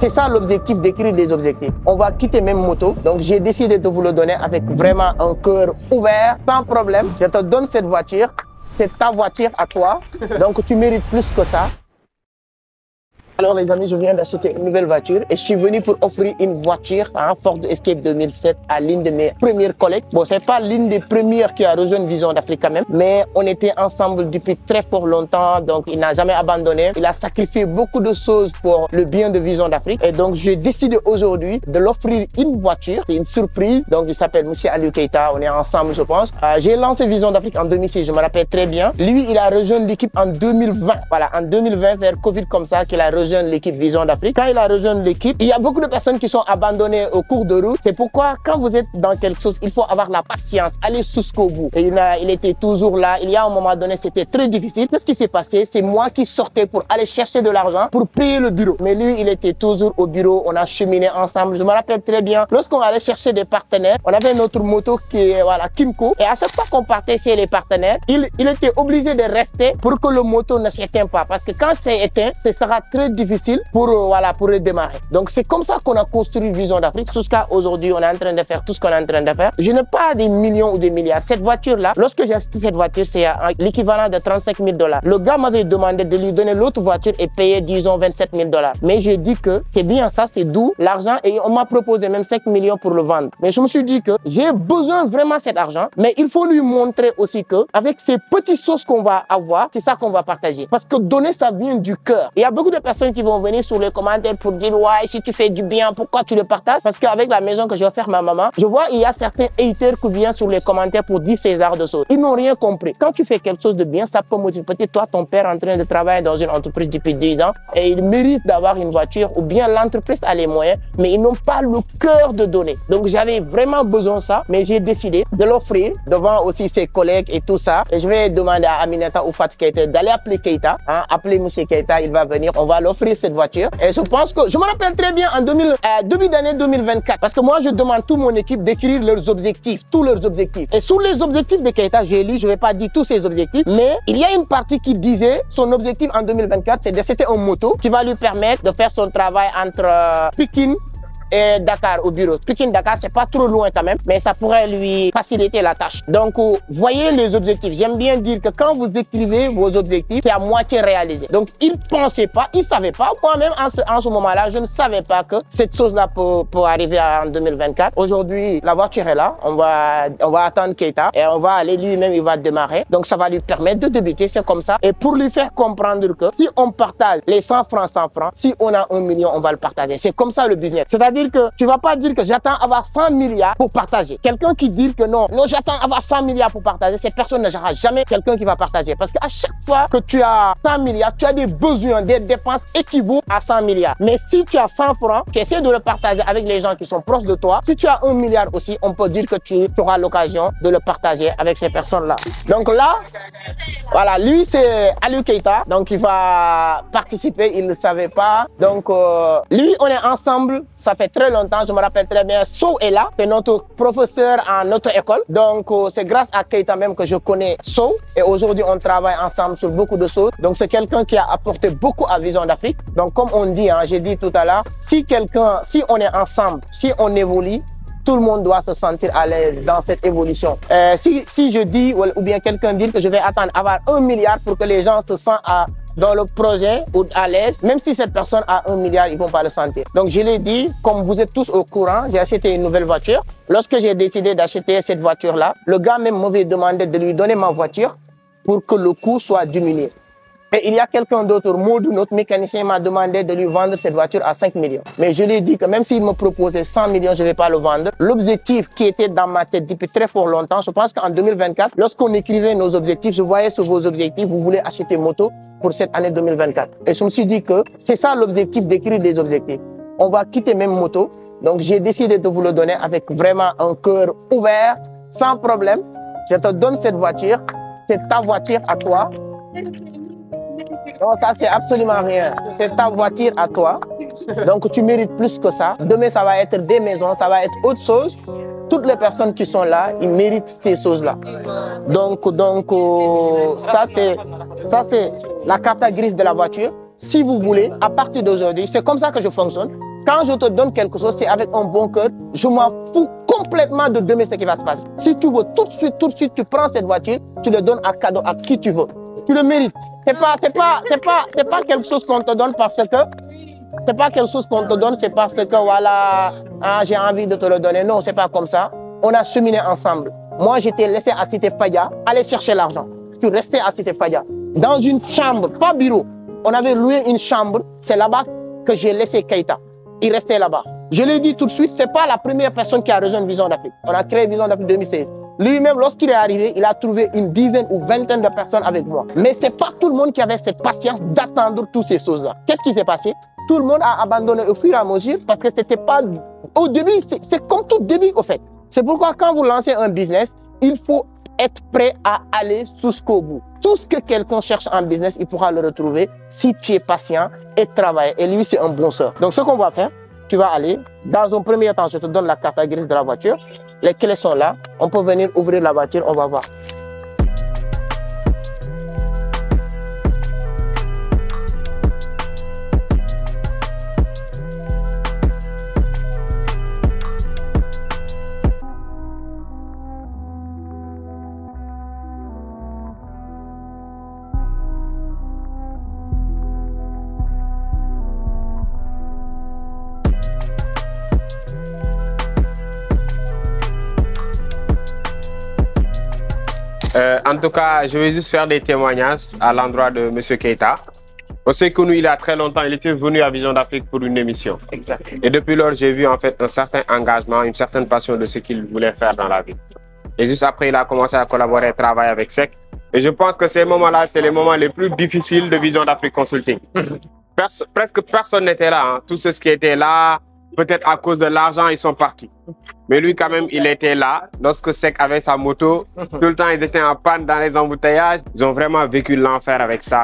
C'est ça l'objectif d'écrire des objectifs. On va quitter même moto. Donc j'ai décidé de vous le donner avec vraiment un cœur ouvert, sans problème. Je te donne cette voiture. C'est ta voiture à toi. Donc tu mérites plus que ça. Alors les amis, je viens d'acheter une nouvelle voiture et je suis venu pour offrir une voiture, Ford Escape 2007 à l'une de mes premières collègues. Bon, c'est pas l'une des premières qui a rejoint Vision d'Afrique quand même, mais on était ensemble depuis très fort longtemps, donc il n'a jamais abandonné. Il a sacrifié beaucoup de choses pour le bien de Vision d'Afrique et donc j'ai décidé aujourd'hui de l'offrir une voiture. C'est une surprise, donc il s'appelle Monsieur Aliou Keita, on est ensemble je pense. J'ai lancé Vision d'Afrique en 2006, je me rappelle très bien. Lui, il a rejoint l'équipe en 2020, voilà, en 2020 vers Covid comme ça qu'il a rejoint l'équipe Vision d'Afrique. Quand il a rejoint l'équipe, il y a beaucoup de personnes qui sont abandonnées au cours de route. C'est pourquoi quand vous êtes dans quelque chose, il faut avoir la patience, aller jusqu'au bout. Et il était toujours là. Il y a un moment donné, c'était très difficile. Qu'est-ce qui s'est passé? C'est moi qui sortais pour aller chercher de l'argent pour payer le bureau. Mais lui, il était toujours au bureau. On a cheminé ensemble. Je me rappelle très bien. Lorsqu'on allait chercher des partenaires, on avait notre moto qui est voilà, Kimco. Et à chaque fois qu'on partait chez les partenaires, il était obligé de rester pour que le moto ne s'éteigne pas. Parce que quand c'est éteint, ce sera très difficile pour redémarrer. Donc c'est comme ça qu'on a construit Vision d'Afrique. Jusqu'à aujourd'hui, on est en train de faire tout ce qu'on est en train de faire. Je n'ai pas des millions ou des milliards. Cette voiture-là, lorsque j'ai acheté cette voiture, c'est l'équivalent de 35 000 $. Le gars m'avait demandé de lui donner l'autre voiture et payer, disons, 27 000 $. Mais j'ai dit que c'est bien ça, c'est d'où l'argent et on m'a proposé même 5 millions pour le vendre. Mais je me suis dit que j'ai besoin vraiment de cet argent, mais il faut lui montrer aussi que avec ces petites choses qu'on va avoir, c'est ça qu'on va partager. Parce que donner, ça vient du cœur. Il y a beaucoup de personnes qui vont venir sur les commentaires pour dire ouais, si tu fais du bien, pourquoi tu le partages? Parce qu'avec la maison que je vais faire ma maman, je vois il y a certains haters qui viennent sur les commentaires pour dire ces genres de choses. Ils n'ont rien compris. Quand tu fais quelque chose de bien, ça peut motiver. Peut-être toi, ton père est en train de travailler dans une entreprise depuis 10 ans et il mérite d'avoir une voiture ou bien l'entreprise a les moyens, mais ils n'ont pas le cœur de donner. Donc j'avais vraiment besoin de ça, mais j'ai décidé de l'offrir devant aussi ses collègues et tout ça. Et je vais demander à Aminata ou Fatou Keita d'aller appeler Keita, appeler Monsieur Keita, il va venir, on va l'offrir cette voiture. Et je pense que, je me rappelle très bien en début d'année 2024, parce que moi je demande toute mon équipe d'écrire leurs objectifs, tous leurs objectifs. Et sur les objectifs de Keita, j'ai lu, je ne vais pas dire tous ses objectifs, mais il y a une partie qui disait son objectif en 2024, c'est d'acheter une moto qui va lui permettre de faire son travail entre Pikine et Dakar au bureau. Pikine-Dakar, c'est pas trop loin quand même, mais ça pourrait lui faciliter la tâche. Donc, voyez les objectifs. J'aime bien dire que quand vous écrivez vos objectifs, c'est à moitié réalisé. Donc, il pensait pas, il savait pas. Moi-même, en ce moment-là, je ne savais pas que cette chose-là peut arriver en 2024. Aujourd'hui, la voiture est là. On va attendre Keita et on va aller lui-même, il va démarrer. Donc, ça va lui permettre de débuter. C'est comme ça. Et pour lui faire comprendre que si on partage les 100 francs, si on a 1 million, on va le partager. C'est comme ça le business. C'est-à-dire que tu vas pas dire que j'attends avoir 100 milliards pour partager. Quelqu'un qui dit que non, j'attends avoir 100 milliards pour partager, cette personne n'aura jamais quelqu'un qui va partager. Parce qu'à chaque fois que tu as 100 milliards, tu as des besoins, des dépenses équivalentes à 100 milliards. Mais si tu as 100 francs, tu essaies de le partager avec les gens qui sont proches de toi. Si tu as 1 milliard aussi, on peut dire que tu auras l'occasion de le partager avec ces personnes-là. Donc là, voilà, lui c'est Aliou Keita, donc il va participer, il ne le savait pas. Donc lui, on est ensemble, ça fait très longtemps, je me rappelle très bien. So est là, c'est notre professeur en notre école. Donc c'est grâce à Keita même que je connais So. Et aujourd'hui, on travaille ensemble sur beaucoup de choses. Donc c'est quelqu'un qui a apporté beaucoup à Vision d'Afrique. Donc comme on dit, j'ai dit tout à l'heure, si on est ensemble, si on évolue, tout le monde doit se sentir à l'aise dans cette évolution. Si je dis, ou bien quelqu'un dit que je vais attendre avoir 1 milliard pour que les gens se sentent dans le projet ou à l'aise, même si cette personne a 1 milliard, ils ne vont pas le sentir. Donc je l'ai dit, comme vous êtes tous au courant, j'ai acheté une nouvelle voiture. Lorsque j'ai décidé d'acheter cette voiture-là, le gars même m'avait demandé de lui donner ma voiture pour que le coût soit diminué. Et il y a quelqu'un d'autre, Maudou, notre mécanicien, m'a demandé de lui vendre cette voiture à 5 millions. Mais je lui ai dit que même s'il me proposait 100 millions, je ne vais pas le vendre. L'objectif qui était dans ma tête depuis très fort longtemps, je pense qu'en 2024, lorsqu'on écrivait nos objectifs, je voyais sur vos objectifs, vous voulez acheter une moto pour cette année 2024. Et je me suis dit que c'est ça l'objectif d'écrire des objectifs. On va quitter même moto. Donc j'ai décidé de vous le donner avec vraiment un cœur ouvert, sans problème. Je te donne cette voiture. C'est ta voiture à toi. Non, ça, c'est absolument rien. C'est ta voiture à toi. Donc, tu mérites plus que ça. Demain, ça va être des maisons, ça va être autre chose. Toutes les personnes qui sont là, ils méritent ces choses-là. Donc, ça, c'est la carte grise de la voiture. Si vous voulez, à partir d'aujourd'hui, c'est comme ça que je fonctionne. Quand je te donne quelque chose, c'est avec un bon cœur. Je m'en fous complètement de demain ce qui va se passer. Si tu veux tout de suite, tu prends cette voiture, tu le donnes à cadeau à qui tu veux. Tu le mérites. C'est pas quelque chose qu'on te donne parce que c'est pas quelque chose qu'on te donne, c'est parce que voilà, ah, j'ai envie de te le donner. Non, c'est pas comme ça. On a cheminé ensemble. Moi, j'étais laissé à Cité Fadia, aller chercher l'argent. Tu restais à Cité Fadia. Dans une chambre, pas bureau. On avait loué une chambre. C'est là-bas que j'ai laissé Keita. Il restait là-bas. Je l'ai dit tout de suite, c'est pas la première personne qui a rejoint Vision d'Afrique. On a créé Vision d'Afrique 2016. Lui-même, lorsqu'il est arrivé, il a trouvé une dizaine ou vingtaine de personnes avec moi. Mais c'est pas tout le monde qui avait cette patience d'attendre toutes ces choses-là. Qu'est-ce qui s'est passé? Tout le monde a abandonné au fur et à mesure parce que c'était pas... Au début, c'est comme tout début, au fait. C'est pourquoi quand vous lancez un business, il faut être prêt à aller jusqu'au bout. Tout ce que quelqu'un cherche en business, il pourra le retrouver si tu es patient et travailles. Et lui, c'est un bon sœur. Donc, ce qu'on va faire, tu vas aller, dans un premier temps, je te donne la carte grise de la voiture. Les clés sont là. On peut venir ouvrir la voiture, on va voir. En tout cas, je vais juste faire des témoignages à l'endroit de M. Keita. On sait que nous, il y a très longtemps, il était venu à Vision d'Afrique pour une émission. Exact. Et depuis lors, j'ai vu en fait un certain engagement, une certaine passion de ce qu'il voulait faire dans la vie. Et juste après, il a commencé à collaborer et travailler avec SEC. Et je pense que ces moments-là, c'est les moments les plus difficiles de Vision d'Afrique Consulting. Presque personne n'était là. Hein. Tous ceux qui étaient là, peut-être à cause de l'argent, ils sont partis. Mais lui, quand même, il était là. Lorsque SEC avait sa moto, tout le temps, ils étaient en panne dans les embouteillages. Ils ont vraiment vécu l'enfer avec ça.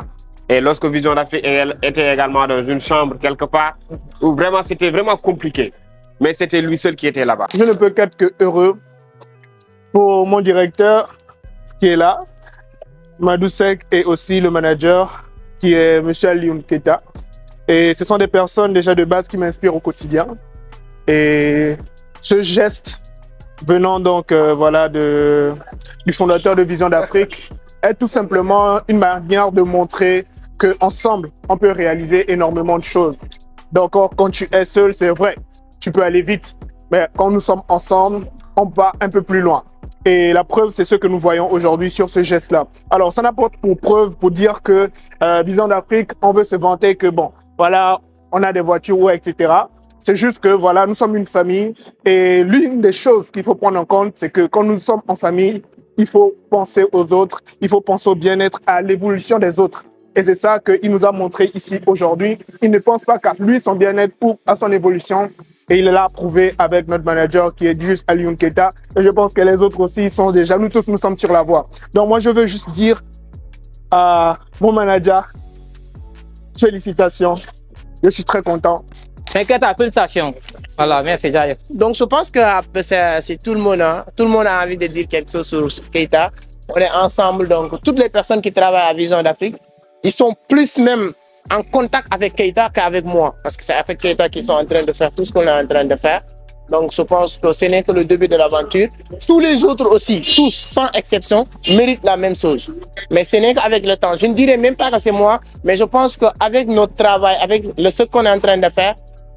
Et lorsque Vision d'Afrique était également dans une chambre quelque part, où vraiment, c'était vraiment compliqué. Mais c'était lui seul qui était là-bas. Je ne peux qu'être que heureux pour mon directeur qui est là, Madou Sek, et aussi le manager qui est M. Alioune Keita. Et ce sont des personnes déjà de base qui m'inspirent au quotidien. Et ce geste venant donc voilà, du fondateur de Vision d'Afrique est tout simplement une manière de montrer qu'ensemble, on peut réaliser énormément de choses. Donc quand tu es seul, c'est vrai, tu peux aller vite. Mais quand nous sommes ensemble, on va un peu plus loin. Et la preuve, c'est ce que nous voyons aujourd'hui sur ce geste-là. Alors, ça n'apporte pour preuve pour dire que Vision d'Afrique, on veut se vanter que bon, voilà, on a des voitures, etc. C'est juste que voilà, nous sommes une famille. Et l'une des choses qu'il faut prendre en compte, c'est que quand nous sommes en famille, il faut penser aux autres, il faut penser au bien-être, à l'évolution des autres. Et c'est ça qu'il nous a montré ici aujourd'hui. Il ne pense pas qu'à lui, son bien-être ou à son évolution. Et il l'a prouvé avec notre manager qui est juste Alioune Keita. Et je pense que les autres aussi ils sont déjà, nous tous, nous sommes sur la voie. Donc moi, je veux juste dire à mon manager, félicitations. Je suis très content. T'inquiète, félicitations. Voilà, merci Jaya. Donc je pense que c'est tout le monde. Hein. Tout le monde a envie de dire quelque chose sur Keita. On est ensemble, donc toutes les personnes qui travaillent à Vision d'Afrique, ils sont plus même en contact avec Keita qu'avec moi. Parce que c'est avec Keita qu'ils sont en train de faire tout ce qu'on est en train de faire. Donc je pense que ce n'est que le début de l'aventure. Tous les autres aussi, tous, sans exception, méritent la même chose. Mais ce n'est qu'avec le temps. Je ne dirais même pas que c'est moi, mais je pense qu'avec notre travail, avec ce qu'on est en train de faire,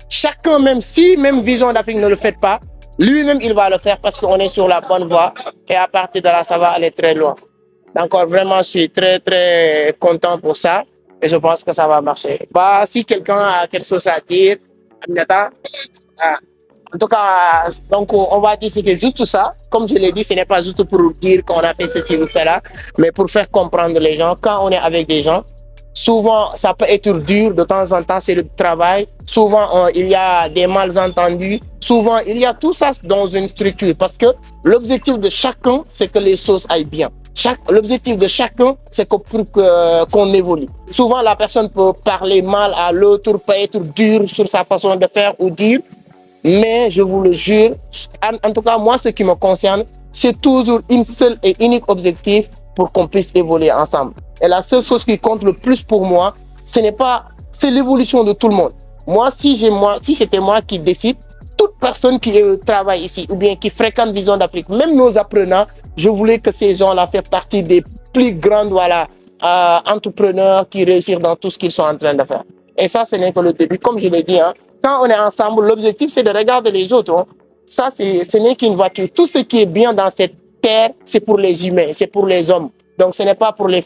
chacun, même si même Vision d'Afrique ne le fait pas, lui-même il va le faire parce qu'on est sur la bonne voie. Et à partir de là, ça va aller très loin. Donc vraiment, je suis très très content pour ça. Et je pense que ça va marcher. Bah, si quelqu'un a quelque chose à dire, Aminata, en tout cas, donc on va dire que c'était juste ça. Comme je l'ai dit, ce n'est pas juste pour dire qu'on a fait ceci ou cela, mais pour faire comprendre les gens. Quand on est avec des gens, souvent ça peut être dur, de temps en temps c'est le travail. Souvent il y a des malentendus. Souvent il y a tout ça dans une structure. Parce que l'objectif de chacun, c'est que les choses aillent bien. L'objectif de chacun, c'est qu'on évolue. Souvent, la personne peut parler mal à l'autre, peut être dur sur sa façon de faire ou dire, mais je vous le jure, en tout cas, moi, ce qui me concerne, c'est toujours une seule et unique objectif pour qu'on puisse évoluer ensemble. Et la seule chose qui compte le plus pour moi, c'est l'évolution de tout le monde. Moi, si c'était moi qui décide, toute personne qui travaille ici ou bien qui fréquente Vision d'Afrique, même nos apprenants, je voulais que ces gens-là fassent partie des plus grands entrepreneurs qui réussissent dans tout ce qu'ils sont en train de faire. Et ça, ce n'est que le début. Comme je l'ai dit, hein, quand on est ensemble, l'objectif, c'est de regarder les autres. Hein. Ça, ce n'est qu'une voiture. Tout ce qui est bien dans cette terre, c'est pour les humains, c'est pour les hommes. Donc, ce n'est pas pour les